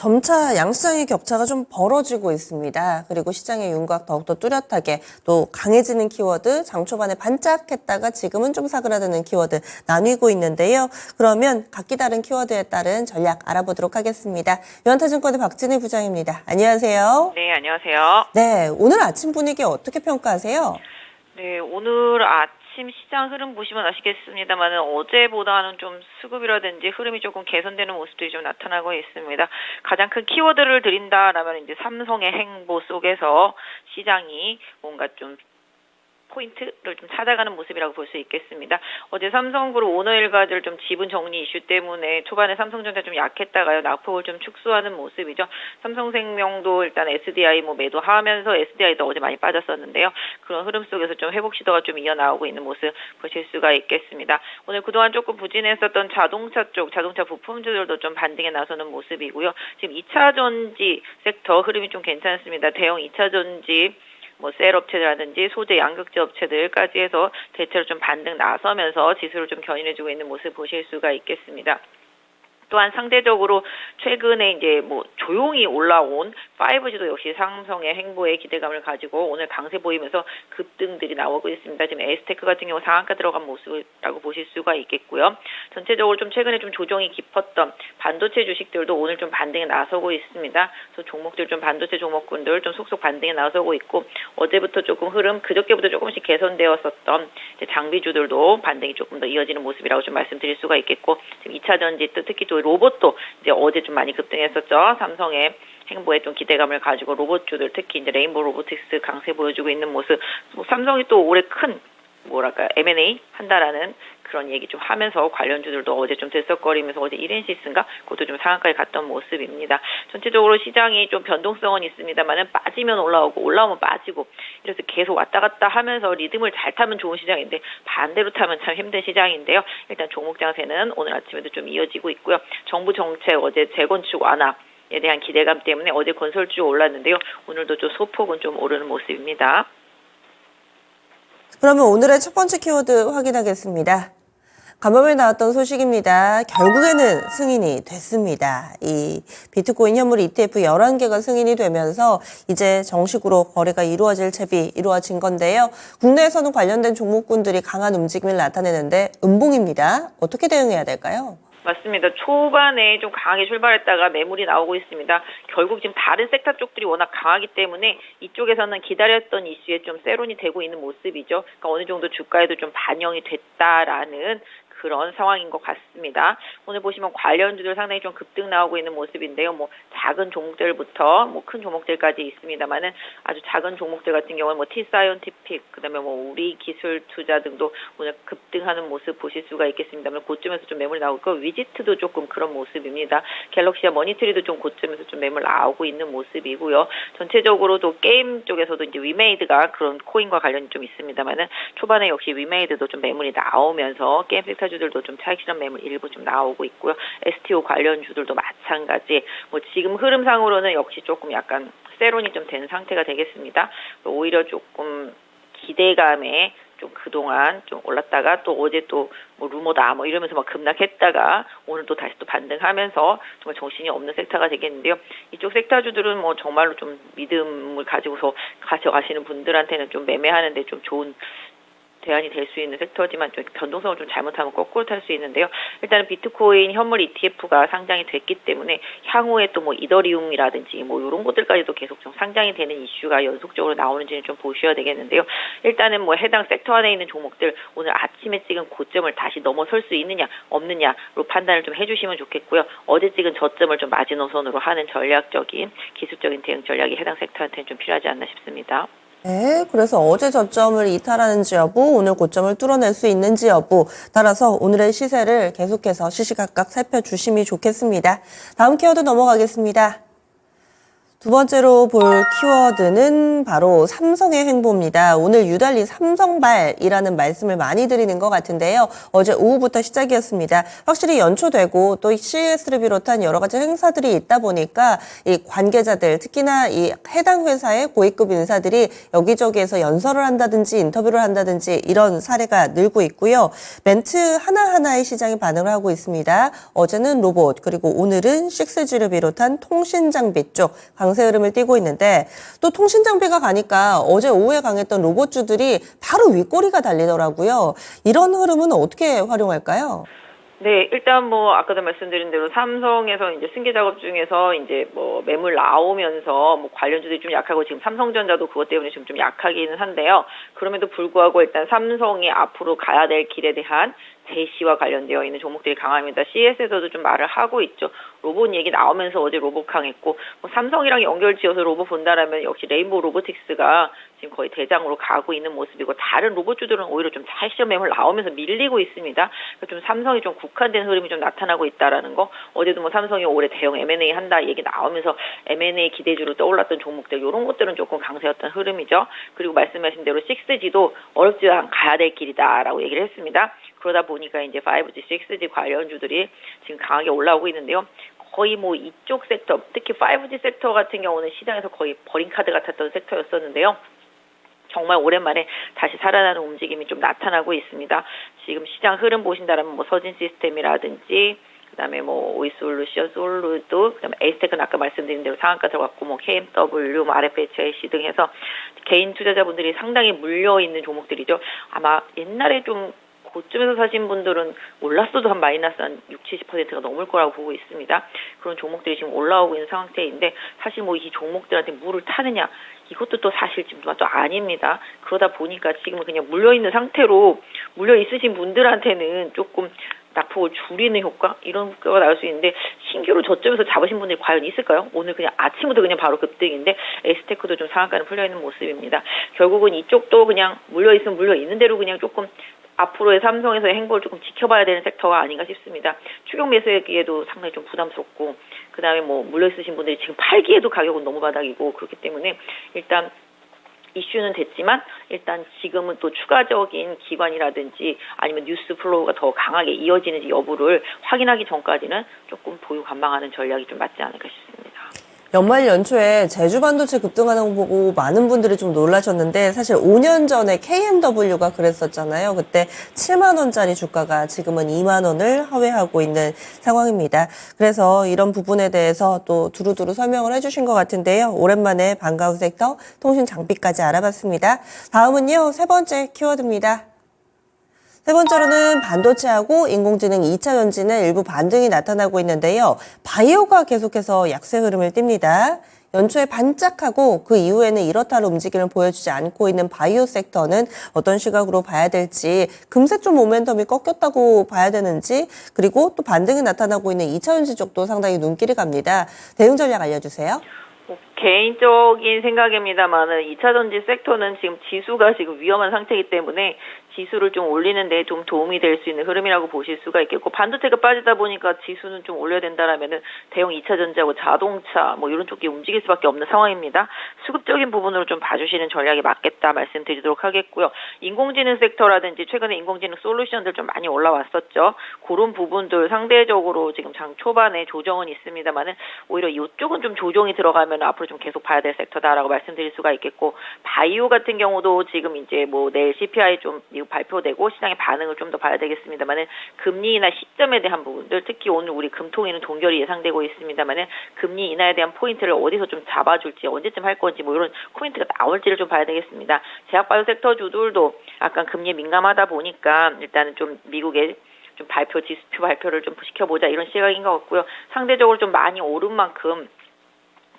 점차 양시장의 격차가 좀 벌어지고 있습니다. 그리고 시장의 윤곽 더욱더 뚜렷하게 또 강해지는 키워드, 장 초반에 반짝했다가 지금은 좀 사그라드는 키워드 나뉘고 있는데요. 그러면 각기 다른 키워드에 따른 전략 알아보도록 하겠습니다. 유한타증권의 박진희 부장입니다. 안녕하세요. 네, 안녕하세요. 네, 오늘 아침 분위기 어떻게 평가하세요? 네, 오늘 아침 시장 흐름 보시면 아시겠습니다만 어제보다는 좀 수급이라든지 흐름이 조금 개선되는 모습들이 좀 나타나고 있습니다. 가장 큰 키워드를 드린다라면 이제 삼성의 행보 속에서 시장이 뭔가 좀 포인트를 좀 찾아가는 모습이라고 볼 수 있겠습니다. 어제 삼성그룹 오너일가들 좀 지분 정리 이슈 때문에 초반에 삼성전자 좀 약했다가요. 낙폭을 좀 축소하는 모습이죠. 삼성생명도 일단 SDI 매도하면서 SDI도 어제 많이 빠졌었는데요. 그런 흐름 속에서 좀 회복 시도가 좀 이어나오고 있는 모습 보실 수가 있겠습니다. 오늘 그동안 조금 부진했었던 자동차 쪽, 자동차 부품주들도 좀 반등에 나서는 모습이고요. 지금 2차 전지 섹터 흐름이 좀 괜찮습니다. 대형 2차 전지 셀 업체라든지 소재 양극재 업체들까지 해서 대체로 좀 반등 나서면서 지수를 좀 견인해주고 있는 모습 보실 수가 있겠습니다. 또한 상대적으로 최근에 이제 조용히 올라온 5G도 역시 삼성의 행보에 기대감을 가지고 오늘 강세 보이면서 급등들이 나오고 있습니다. 지금 에스테크 같은 경우 상한가 들어간 모습이라고 보실 수가 있겠고요. 전체적으로 좀 최근에 좀 조정이 깊었던 반도체 주식들도 오늘 좀 반등에 나서고 있습니다. 그래서 종목들 좀 반도체 종목군들 좀 속속 반등에 나서고 있고 어제부터 조금 흐름 그저께부터 조금씩 개선되었었던 이제 장비주들도 반등이 조금 더 이어지는 모습이라고 좀 말씀드릴 수가 있겠고 지금 2차 전지 특히 또 로봇도 이제 어제 좀 많이 급등했었죠. 삼성의 행보에 좀 기대감을 가지고 로봇주들 특히 이제 레인보우 로보틱스 강세 보여주고 있는 모습. 삼성이 또 올해 큰 M&A 한다라는 그런 얘기 좀 하면서 관련주들도 어제 좀 들썩거리면서 어제 1엔시스인가 그것도 좀 상한가에 갔던 모습입니다. 전체적으로 시장이 좀 변동성은 있습니다만은 빠지면 올라오고 올라오면 빠지고 이래서 계속 왔다 갔다 하면서 리듬을 잘 타면 좋은 시장인데 반대로 타면 참 힘든 시장인데요. 일단 종목 장세는 오늘 아침에도 좀 이어지고 있고요. 정부 정책 어제 재건축 완화에 대한 기대감 때문에 어제 건설주 올랐는데요. 오늘도 좀 소폭은 좀 오르는 모습입니다. 그러면 오늘의 첫 번째 키워드 확인하겠습니다. 간밤에 나왔던 소식입니다. 결국에는 승인이 됐습니다. 이 비트코인 현물 ETF 11개가 승인이 되면서 이제 정식으로 거래가 이루어질 채비 이루어진 건데요. 국내에서는 관련된 종목군들이 강한 움직임을 나타내는데 음봉입니다. 어떻게 대응해야 될까요? 맞습니다. 초반에 좀 강하게 출발했다가 매물이 나오고 있습니다. 결국 지금 다른 섹터 쪽들이 워낙 강하기 때문에 이쪽에서는 기다렸던 이슈에 좀 세론이 되고 있는 모습이죠. 그러니까 어느 정도 주가에도 좀 반영이 됐다라는 그런 상황인 것 같습니다. 오늘 보시면 관련주들 상당히 좀 급등 나오고 있는 모습인데요. 작은 종목들부터 큰 종목들까지 있습니다만은 아주 작은 종목들 같은 경우는 T-사이언티픽, 그다음에 우리 기술 투자 등도 오늘 급등하는 모습 보실 수가 있겠습니다만 고점에서 좀 매물 나오고 위지트도 조금 그런 모습입니다. 갤럭시와 머니트리도 좀 고점에서 좀 매물 나오고 있는 모습이고요. 전체적으로도 게임 쪽에서도 이제 위메이드가 그런 코인과 관련이 좀 있습니다만은 초반에 역시 위메이드도 좀 매물이 나오면서 게임 섹터 주들도 좀 차익 실현 매물 일부 좀 나오고 있고요. STO 관련 주들도 마찬가지. 지금 흐름상으로는 역시 조금 약간 세론이 좀 된 상태가 되겠습니다. 오히려 조금 기대감에 좀 그동안 좀 올랐다가 또 어제 또 루머다 이러면서 급락했다가 오늘 또 다시 또 반등하면서 정말 정신이 없는 섹터가 되겠는데요. 이쪽 섹터주들은 정말로 좀 믿음을 가지고서 가져가시는 분들한테는 좀 매매하는데 좀 좋은 대안이 될 수 있는 섹터지만 좀 변동성을 좀 잘못하면 거꾸로 탈 수 있는데요. 일단은 비트코인 현물 ETF가 상장이 됐기 때문에 향후에 또 이더리움이라든지 이런 것들까지도 계속 좀 상장이 되는 이슈가 연속적으로 나오는지는 좀 보셔야 되겠는데요. 일단은 해당 섹터 안에 있는 종목들 오늘 아침에 찍은 고점을 다시 넘어설 수 있느냐 없느냐로 판단을 좀 해주시면 좋겠고요. 어제 찍은 저점을 좀 마지노선으로 하는 전략적인 기술적인 대응 전략이 해당 섹터한테는 좀 필요하지 않나 싶습니다. 네, 그래서 어제 저점을 이탈하는지 여부, 오늘 고점을 뚫어낼 수 있는지 여부 따라서 오늘의 시세를 계속해서 시시각각 살펴주심이 좋겠습니다. 다음 키워드 넘어가겠습니다. 두 번째로 볼 키워드는 바로 삼성의 행보입니다. 오늘 유달리 삼성발이라는 말씀을 많이 드리는 것 같은데요. 어제 오후부터 시작이었습니다. 확실히 연초되고 또 CES를 비롯한 여러 가지 행사들이 있다 보니까 이 관계자들, 특히나 이 해당 회사의 고위급 인사들이 여기저기에서 연설을 한다든지 인터뷰를 한다든지 이런 사례가 늘고 있고요. 멘트 하나하나에 시장이 반응을 하고 있습니다. 어제는 로봇, 그리고 오늘은 6G를 비롯한 통신 장비 쪽 강세 흐름을 띠고 있는데 또 통신 장비가 가니까 어제 오후에 강했던 로봇주들이 바로 윗꼬리가 달리더라고요. 이런 흐름은 어떻게 활용할까요? 네, 일단 뭐 아까도 말씀드린 대로 삼성에서 이제 승계 작업 중에서 이제 뭐 매물 나오면서 뭐 관련주들이 좀 약하고 지금 삼성전자도 그것 때문에 지금 좀 약하기는 한데요. 그럼에도 불구하고 일단 삼성이 앞으로 가야 될 길에 대한 제시와 관련되어 있는 종목들이 강합니다. CS에서도 좀 말을 하고 있죠. 로봇 얘기 나오면서 어제 로봇 강했고 뭐 삼성이랑 연결지어서 로봇 본다라면 역시 레인보우 로보틱스가 지금 거의 대장으로 가고 있는 모습이고 다른 로봇주들은 오히려 좀 차익시험 매물 나오면서 밀리고 있습니다. 그러니까 좀 삼성이 좀 국한된 흐름이 좀 나타나고 있다라는 거. 어제도 뭐 삼성이 올해 대형 M&A 한다 얘기 나오면서 M&A 기대주로 떠올랐던 종목들 이런 것들은 조금 강세였던 흐름이죠. 그리고 말씀하신 대로 6G도 어렵지 않아 가야 될 길이다라고 얘기를 했습니다. 그러다 보니까 이제 5G, 6G 관련주들이 지금 강하게 올라오고 있는데요. 거의 뭐 이쪽 섹터, 특히 5G 섹터 같은 경우는 시장에서 거의 버린 카드 같았던 섹터였었는데요. 정말 오랜만에 다시 살아나는 움직임이 좀 나타나고 있습니다. 지금 시장 흐름 보신다면 뭐 서진 시스템이라든지 그다음에 뭐 오이솔루션, 솔루드, 그다음에 에이스테크는 아까 말씀드린 대로 상한가 들어갔고 뭐 KMW, 뭐 RFHIC 등 해서 개인 투자자분들이 상당히 물려 있는 종목들이죠. 아마 옛날에 좀 고점에서 사신 분들은 올랐어도 한 마이너스 한 60-70%가 넘을 거라고 보고 있습니다. 그런 종목들이 지금 올라오고 있는 상태인데 사실 뭐 이 종목들한테 물을 타느냐 이것도 또 사실 지금 또 아닙니다. 그러다 보니까 지금은 그냥 물려있는 상태로 물려있으신 분들한테는 조금 낙폭을 줄이는 효과 이런 효과가 나올 수 있는데 신규로 저점에서 잡으신 분들이 과연 있을까요? 오늘 그냥 아침부터 그냥 바로 급등인데 에스테크도 좀 상한가는 풀려있는 모습입니다. 결국은 이쪽도 그냥 물려있으면 물려있는 대로 그냥 조금 앞으로의 삼성에서의 행보를 조금 지켜봐야 되는 섹터가 아닌가 싶습니다. 추격 매수하기에도 상당히 좀 부담스럽고 그다음에 뭐 물려있으신 분들이 지금 팔기에도 가격은 너무 바닥이고 그렇기 때문에 일단 이슈는 됐지만 일단 지금은 또 추가적인 기관이라든지 아니면 뉴스 플로우가 더 강하게 이어지는지 여부를 확인하기 전까지는 조금 보유 관망하는 전략이 좀 맞지 않을까 싶습니다. 연말 연초에 제주 반도체 급등하는 거 보고 많은 분들이 좀 놀라셨는데 사실 5년 전에 KMW가 그랬었잖아요. 그때 7만 원짜리 주가가 지금은 2만 원을 하회하고 있는 상황입니다. 그래서 이런 부분에 대해서 또 두루두루 설명을 해주신 것 같은데요. 오랜만에 반가운 섹터 통신 장비까지 알아봤습니다. 다음은요. 세 번째 키워드입니다. 세 번째로는 반도체하고 인공지능 2차 전지는 일부 반등이 나타나고 있는데요. 바이오가 계속해서 약세 흐름을 띱니다. 연초에 반짝하고 그 이후에는 이렇다는 움직임을 보여주지 않고 있는 바이오 섹터는 어떤 시각으로 봐야 될지, 금세 좀 모멘텀이 꺾였다고 봐야 되는지, 그리고 또 반등이 나타나고 있는 2차 전지 쪽도 상당히 눈길이 갑니다. 대응 전략 알려주세요. 개인적인 생각입니다만은 2차 전지 섹터는 지금 지수가 지금 위험한 상태이기 때문에 지수를 좀 올리는 데 좀 도움이 될 수 있는 흐름이라고 보실 수가 있겠고 반도체가 빠지다 보니까 지수는 좀 올려야 된다라면은 대형 2차 전지하고 자동차 뭐 이런 쪽이 움직일 수밖에 없는 상황입니다. 수급적인 부분으로 좀 봐주시는 전략이 맞겠다 말씀드리도록 하겠고요. 인공지능 섹터라든지 최근에 인공지능 솔루션들 좀 많이 올라왔었죠. 그런 부분들 상대적으로 지금 장 초반에 조정은 있습니다만은 오히려 이쪽은 좀 조정이 들어가면 앞으로 좀 계속 봐야 될 섹터다라고 말씀드릴 수가 있겠고 바이오 같은 경우도 지금 이제 뭐 내일 CPI 좀 발표되고 시장의 반응을 좀 더 봐야 되겠습니다만은 금리 인하 시점에 대한 부분들 특히 오늘 우리 금통위는 동결이 예상되고 있습니다만은 금리 인하에 대한 포인트를 어디서 좀 잡아줄지 언제쯤 할 건지 뭐 이런 포인트가 나올지를 좀 봐야 되겠습니다. 제약바이오 섹터 주들도 약간 금리에 민감하다 보니까 일단은 좀 미국의 좀 지수표 발표를 좀 지켜보자 이런 시각인 것 같고요. 상대적으로 좀 많이 오른 만큼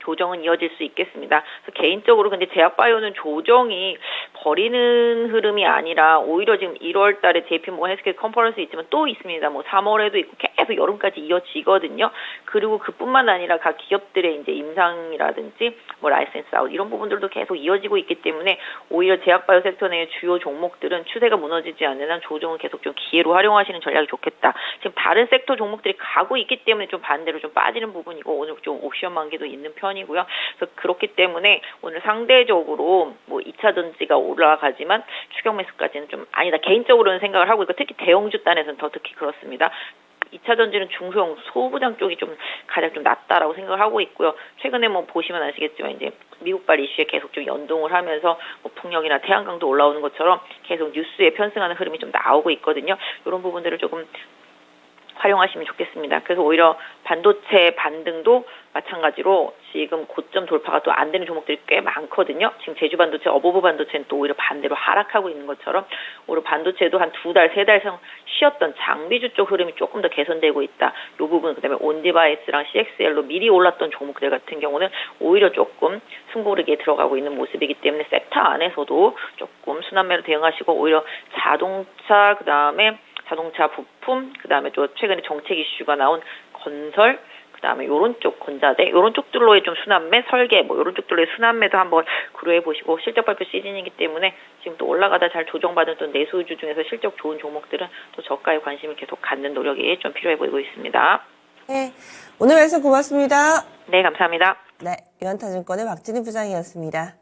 조정은 이어질 수 있겠습니다. 그래서 개인적으로 근데 제약바이오는 조정이 버리는 흐름이 아니라 오히려 지금 1월 달에 JP모건 헬스케어 컨퍼런스 있지만 또 있습니다. 뭐 3월에도 있고 계속 여름까지 이어지거든요. 그리고 그뿐만 아니라 각 기업들의 이제 임상이라든지 뭐 라이센스 아웃 이런 부분들도 계속 이어지고 있기 때문에 오히려 제약바이오 섹터 내의 주요 종목들은 추세가 무너지지 않는 한 조정을 계속 좀 기회로 활용하시는 전략이 좋겠다. 지금 다른 섹터 종목들이 가고 있기 때문에 좀 반대로 좀 빠지는 부분이고 오늘 좀 옵션 만기도 있는 편 편이고요. 그래서 그렇기 때문에 오늘 상대적으로 뭐 2차 전지가 올라가지만 추격 매수까지는 좀 아니다. 개인적으로는 생각을 하고 있고 특히 대형주 단에서는 더 특히 그렇습니다. 2차 전지는 중소형 소부장 쪽이 좀 가장 좀 낫다라고 생각을 하고 있고요. 최근에 뭐 보시면 아시겠지만 이제 미국발 이슈에 계속 좀 연동을 하면서 뭐 풍력이나 태양광도 올라오는 것처럼 계속 뉴스에 편승하는 흐름이 좀 나오고 있거든요. 이런 부분들을 조금 활용하시면 좋겠습니다. 그래서 오히려 반도체 반등도 마찬가지로 지금 고점 돌파가 또 안 되는 종목들이 꽤 많거든요. 지금 제주 반도체, 어버브 반도체는 또 오히려 반대로 하락하고 있는 것처럼 오히려 반도체도 한 2달, 3달 쉬었던 장비주 쪽 흐름이 조금 더 개선되고 있다. 이 부분 그다음에 온디바이스랑 CXL로 미리 올랐던 종목들 같은 경우는 오히려 조금 승부르기에 들어가고 있는 모습이기 때문에 섹터 안에서도 조금 순환매로 대응하시고 오히려 자동차 그다음에 자동차 부품, 그다음에 또 최근에 정책 이슈가 나온 건설, 그다음에 요런 쪽 건자재, 요런 쪽들로의 좀 순환매, 설계, 뭐 요런 쪽들로의 순환매도 한번 고려해 보시고 실적 발표 시즌이기 때문에 지금 또 올라가다 잘 조정받은 또 내수주 중에서 실적 좋은 종목들은 또 저가에 관심을 계속 갖는 노력이 좀 필요해 보이고 있습니다. 네, 오늘 말씀 고맙습니다. 네, 감사합니다. 네, 유한타증권의 박진희 부장이었습니다.